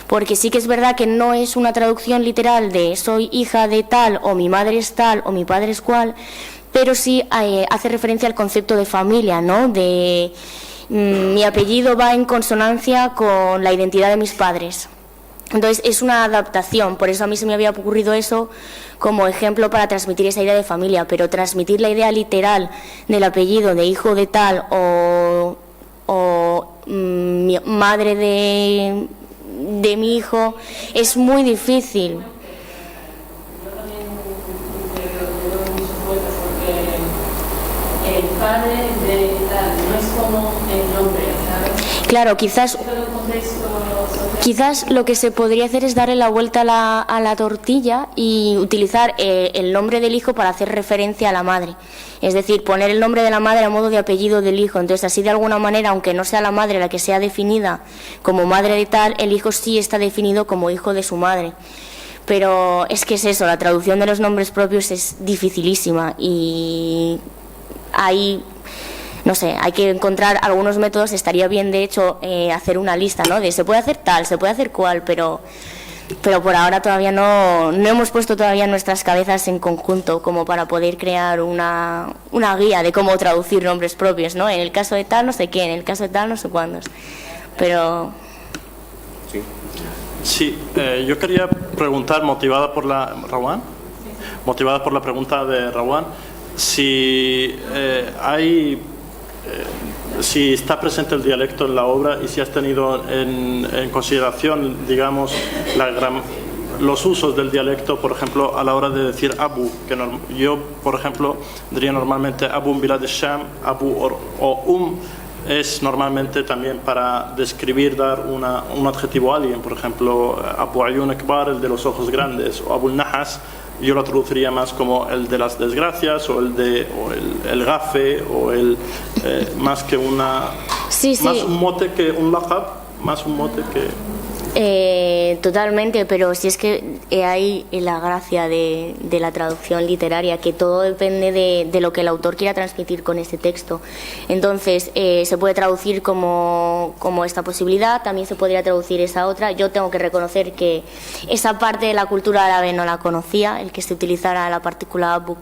porque sí que es verdad que no es una traducción literal de soy hija de tal, o mi madre es tal, o mi padre es cual, pero sí hace referencia al concepto de familia, ¿no? De mi apellido va en consonancia con la identidad de mis padres. Entonces es una adaptación, por eso a mí se me había ocurrido eso como ejemplo para transmitir esa idea de familia, pero transmitir la idea literal del apellido de hijo de tal o madre de mi hijo es muy difícil. Yo también le doy muchas vueltas porque el padre de tal no es como el nombre, ¿sabes? Claro, quizás lo que se podría hacer es darle la vuelta a la tortilla y utilizar el nombre del hijo para hacer referencia a la madre. Es decir, poner el nombre de la madre a modo de apellido del hijo. Entonces, así de alguna manera, aunque no sea la madre la que sea definida como madre de tal, el hijo sí está definido como hijo de su madre. Pero es que es eso, la traducción de los nombres propios es dificilísima y ahí, no sé, hay que encontrar algunos métodos. Estaría bien, de hecho, hacer una lista, ¿no? De se puede hacer tal, se puede hacer cual, pero por ahora todavía no hemos puesto todavía nuestras cabezas en conjunto como para poder crear una guía de cómo traducir nombres propios, ¿no? En el caso de tal no sé qué, en el caso de tal no sé cuántos, pero... Sí, yo quería preguntar, motivada por la pregunta de Rawan, si si está presente el dialecto en la obra y si has tenido en consideración, digamos, los usos del dialecto, por ejemplo, a la hora de decir Abu, que yo, por ejemplo, diría normalmente Abu Bilad al-Sham, Abu o es normalmente también para describir, dar un adjetivo a alguien, por ejemplo, Abu Ayun Akbar, el de los ojos grandes, o Abu Nahas, yo lo traduciría más como el de las desgracias, o el gafe, o más que una... Sí. Más un mote que un laqab, más un mote que... Totalmente, pero si es que hay la gracia de la traducción literaria, que todo depende de lo que el autor quiera transmitir con este texto. Entonces, se puede traducir como esta posibilidad, también se podría traducir esa otra. Yo tengo que reconocer que esa parte de la cultura árabe no la conocía, el que se utilizara la partícula abu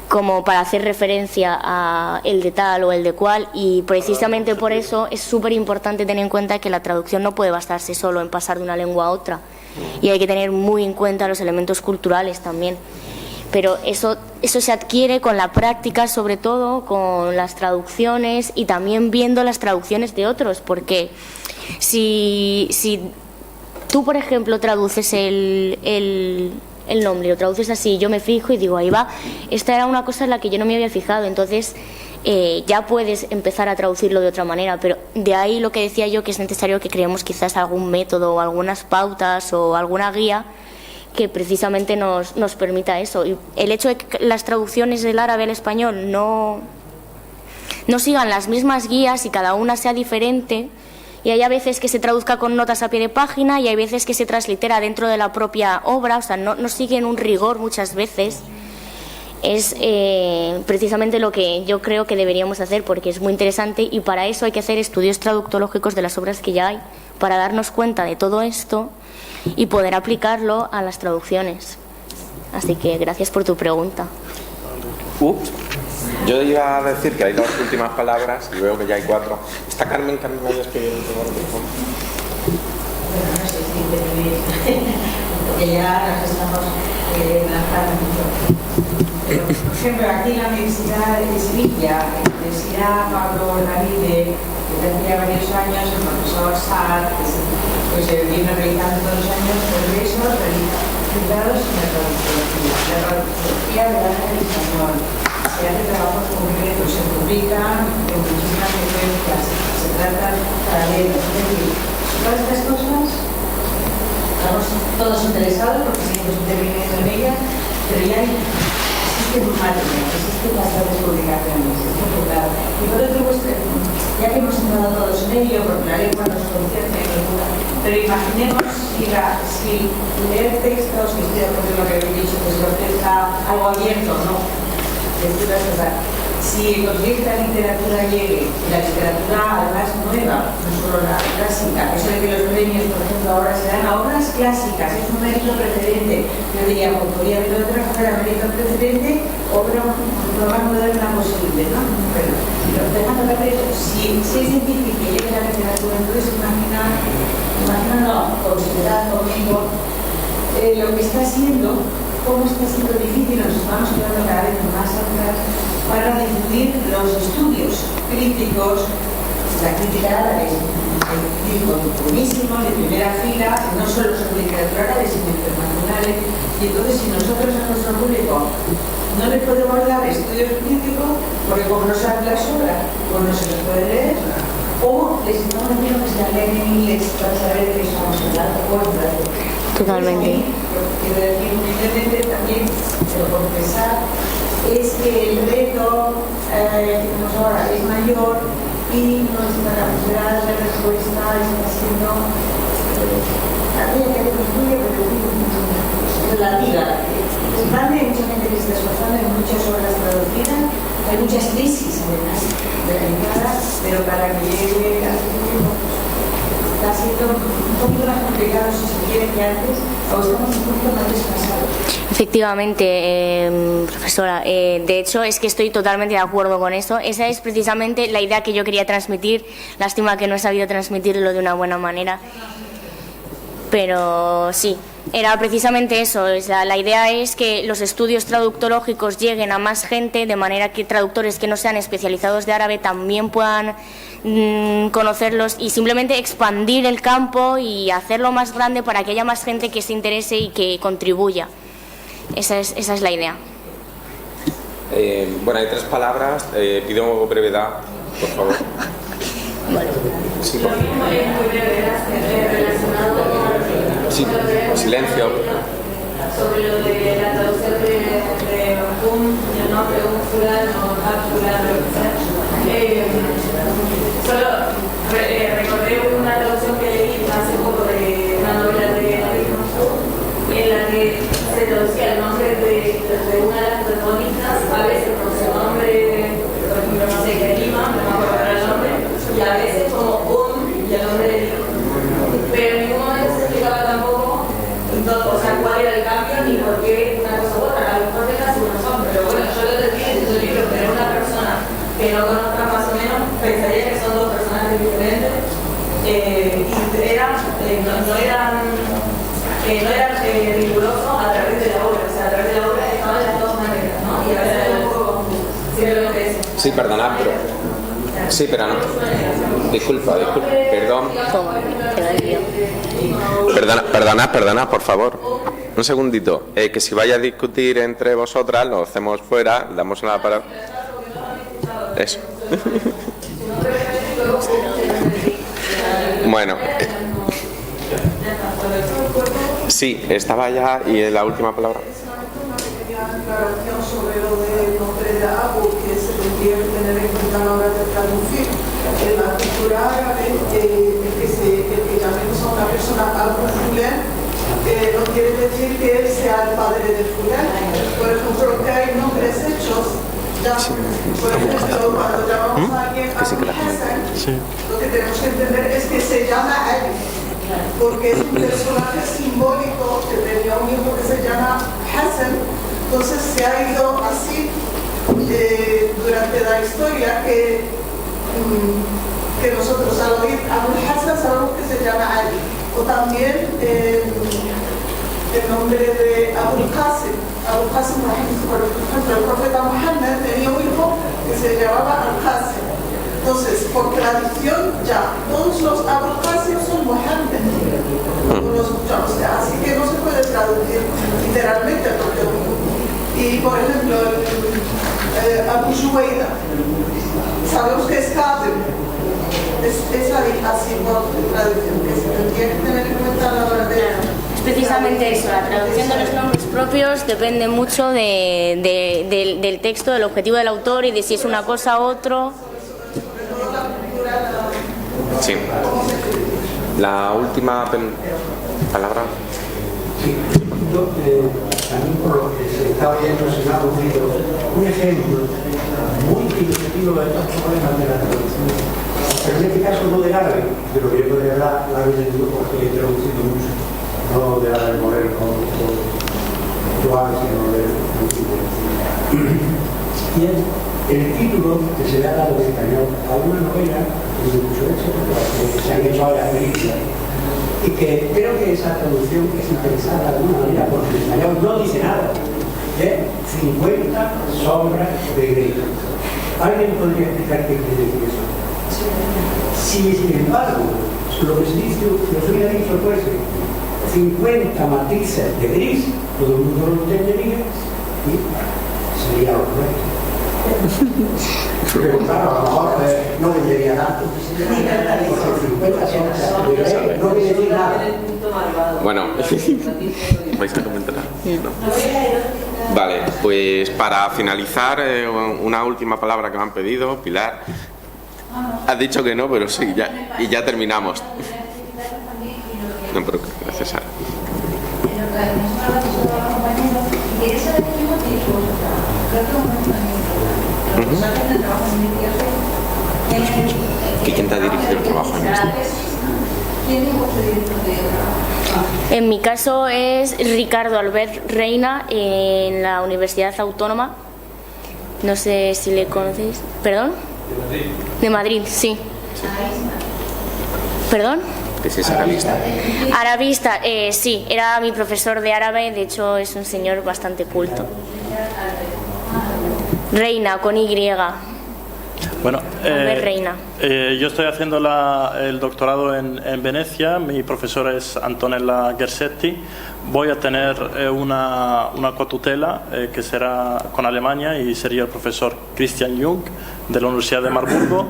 como para hacer referencia a el de tal o el de cual, y precisamente por eso es súper importante tener en cuenta que la traducción no puede basarse solo en pasar de una lengua a otra, y hay que tener muy en cuenta los elementos culturales también. Pero eso se adquiere con la práctica, sobre todo con las traducciones y también viendo las traducciones de otros, porque si tú, por ejemplo, traduces el nombre, lo traduces así, yo me fijo y digo, ahí va, esta era una cosa en la que yo no me había fijado, entonces ya puedes empezar a traducirlo de otra manera, pero de ahí lo que decía yo, que es necesario que creemos quizás algún método o algunas pautas o alguna guía que precisamente nos permita eso. Y el hecho de que las traducciones del árabe al español no sigan las mismas guías y cada una sea diferente, y hay a veces que se traduzca con notas a pie de página y hay veces que se translitera dentro de la propia obra, o sea, no siguen un rigor muchas veces. Es precisamente lo que yo creo que deberíamos hacer, porque es muy interesante, y para eso hay que hacer estudios traductológicos de las obras que ya hay, para darnos cuenta de todo esto y poder aplicarlo a las traducciones. Así que gracias por tu pregunta. Yo iba a decir que hay dos últimas palabras y veo que ya hay 4. ¿Está Carmen? Carmen, ¿me hayas pedido un favor? Bueno, no sé si intervenir, porque ya nos estamos lanzando mucho. Pero, por ejemplo, aquí en la Universidad de Sevilla, en la Universidad Pablo Ravide, desde hace ya varios años, el profesor Sal, que se viene realizando todos los años congresos centrados en la traducción de la del español. Se hace trabajos concretos, se publican en muchísimas referencias, se tratan paralelos. Es decir, todas estas cosas estamos todos interesados porque seguimos interviniendo en ellas, pero ya existen materias, existen bastantes publicaciones, esto es claro. Y por otro, pues, ya que hemos entrado todos en ello, porque la lengua nos concierne, pero imaginemos si leer textos, que estoy de acuerdo con lo que habéis dicho, que se ofrezca algo abierto, ¿no? Si conseguir que la literatura llegue, y la literatura además nueva, no solo la clásica, eso de que los premios, por ejemplo, ahora se dan a obras clásicas, es un mérito precedente. Yo diría, pues podría haber otra carrera mérito precedente, obra lo más moderna posible, ¿no? Pero dejando de eso, si es difícil que llegue la literatura, entonces imaginando, considerad conmigo lo que está siendo, cómo está siendo difícil, nos estamos quedando cada vez más atrás para difundir los estudios críticos, la crítica árabe es un crítico buenísimo, de primera fila, no solo sobre literatura árabe, sino internacionales, y entonces si nosotros a nuestro público no les podemos dar estudios críticos, porque como no saben las obras, pues no se les puede leer, o les estamos diciendo que se leen en inglés para saber de qué estamos hablando. Totalmente. Quiero decir, humildemente también, pero confesar, es que el reto que tenemos ahora es mayor y nuestra capacidad de respuesta está siendo aquella que construye, pero relativa. Es grande, hay mucha gente que se está esforzando, hay muchas obras traducidas, hay muchas crisis además delicadas, pero para que llegue a está siendo un poquito más complicado, si se quiere, que antes, o estamos un poquito más desfasados. Efectivamente, profesora, de hecho es que estoy totalmente de acuerdo con eso. Esa es precisamente la idea que yo quería transmitir. Lástima que no he sabido transmitirlo de una buena manera, pero sí, era precisamente eso. O sea, la idea es que los estudios traductológicos lleguen a más gente, de manera que traductores que no sean especializados de árabe también puedan conocerlos, y simplemente expandir el campo y hacerlo más grande para que haya más gente que se interese y que contribuya. Esa es la idea. Bueno, hay 3 palabras. Pido brevedad, por favor. Vale. Sí, Lo mismo es muy breve, relacionado con sí, silencio. sobre lo de la traducción de el nombre de un fulano, fulano, lo que sea. Solo recordé una traducción que leí hace poco de una novela de David Mansur, en la que se traducía el nombre de una de las protagonistas, a veces con su nombre, por ejemplo, no sé qué Lima, no me acuerdo el nombre, y a veces como y el nombre del hijo. Pero en ningún momento se explicaba tampoco, o sea, cuál era el cambio ni por qué una cosa u otra. A lo mejor tengas una razón, pero bueno, yo lo entendí en su libro, pero una persona que no conozca más o menos pensaría que son 2 personajes diferentes, y no era riguroso a través de la obra, o sea, a través de la obra estaban las 2 maneras, ¿no? Y a veces era un poco confuso. Simplemente eso. Sí, perdonad, pero... Sí, pero no. Disculpa, perdón. Perdona, por favor. Un segundito. Que si vaya a discutir entre vosotras, lo hacemos fuera, damos la palabra. Eso. Bueno. Sí, estaba ya y la última palabra. Sobre lo del nombre de Abu, que se tendría que tener en cuenta a la hora de traducir. En la cultura árabe, el que llamemos a una persona Abu Fulán, no quiere decir que él sea el padre de Fulán. Por ejemplo, que hay nombres hechos. Ya, por ejemplo, cuando llamamos a alguien Abu Hassan, lo que tenemos que entender es que se llama Ali, porque es un personaje simbólico que tenía un hijo que se llama Hassan. Entonces se ha ido así durante la historia que nosotros al oír Abul Hassan sabemos que se llama Ali, o también el nombre de Abul Qasim. Abul Qasim, por ejemplo, el profeta Muhammad tenía un hijo que se llamaba Al-Qasim. Entonces, por tradición ya, todos los Abul Qasim son Muhammad. Así que no se puede traducir literalmente porque y por ejemplo Abu Juwaida sabemos que es Qasim, es así por traducción que se tendría que tener en cuenta a la hora de es precisamente eso, la traducción de los nombres propios depende mucho del texto, del objetivo del autor y de si es una cosa u otro. Sí. La última palabra. Sí, yo también por lo que se está oyendo se me ha ocurrido un ejemplo muy ilustrativo de estos problemas de la traducción. Pero en este caso no del árabe, de lo que yo podría hablar la vez del grupo que he traducido mucho, no del árabe moreno como Joan, sino del antiguo. Y es el título que se le ha dado en español a una novela de mucho éxito que se han hecho ahora películas. Y que creo que esa traducción es interesante de alguna manera porque en español no dice nada. 50 sombras de Grey. ¿Alguien podría explicar qué quiere decir eso? Si, sin embargo, lo que se dice, lo que hubiera dicho fuese 50 matices de gris, todo el mundo lo entendería y sería lo correcto. Pero claro, a lo mejor no vendería tanto. Porque 50 sombras no quiere decir nada. Bueno, ¿vais a comentar? No. Vale, pues para finalizar, una última palabra que me han pedido, Pilar. Has dicho que no, pero sí, ya, y ya terminamos. No, pero gracias, Sara. ¿Quién te ha dirigido el trabajo en esto? En mi caso es Ricardo Albert Reina en la Universidad Autónoma. No sé si le conocéis. ¿Perdón? De Madrid, sí. ¿Perdón? ¿Que si es arabista? Arabista, sí, era mi profesor de árabe, de hecho es un señor bastante culto. Reina, con Y. Bueno, Reina. Yo estoy haciendo el doctorado en Venecia, mi profesora es Antonella Gersetti. Voy a tener una cotutela que será con Alemania y sería el profesor Christian Jung de la Universidad de Marburgo.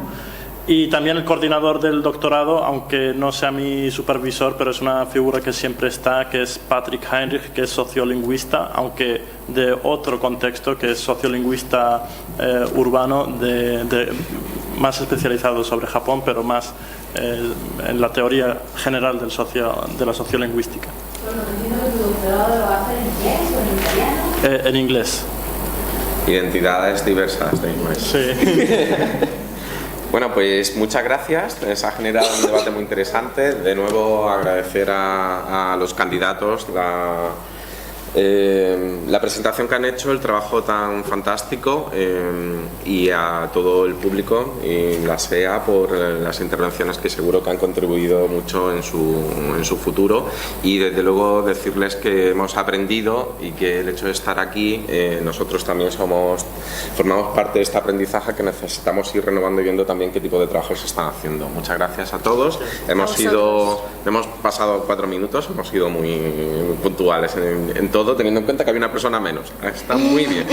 Y también el coordinador del doctorado, aunque no sea mi supervisor, pero es una figura que siempre está, que es Patrick Heinrich, que es sociolingüista, aunque de otro contexto, que es sociolingüista urbano, más especializado sobre Japón, pero más en la teoría general de la sociolingüística. ¿Tu doctorado lo hace en inglés o en italiano? En inglés. Identidades diversas de inglés. Sí. Bueno, pues muchas gracias. Se ha generado un debate muy interesante. De nuevo agradecer a los candidatos la presentación que han hecho, el trabajo tan fantástico y a todo el público y la SEA por las intervenciones que seguro que han contribuido mucho en su futuro, y desde luego decirles que hemos aprendido y que el hecho de estar aquí nosotros también formamos parte de este aprendizaje que necesitamos ir renovando y viendo también qué tipo de trabajos se están haciendo. Muchas gracias a todos. Hemos pasado 4 minutos, hemos sido muy puntuales en todo, teniendo en cuenta que había una persona menos. Está muy bien.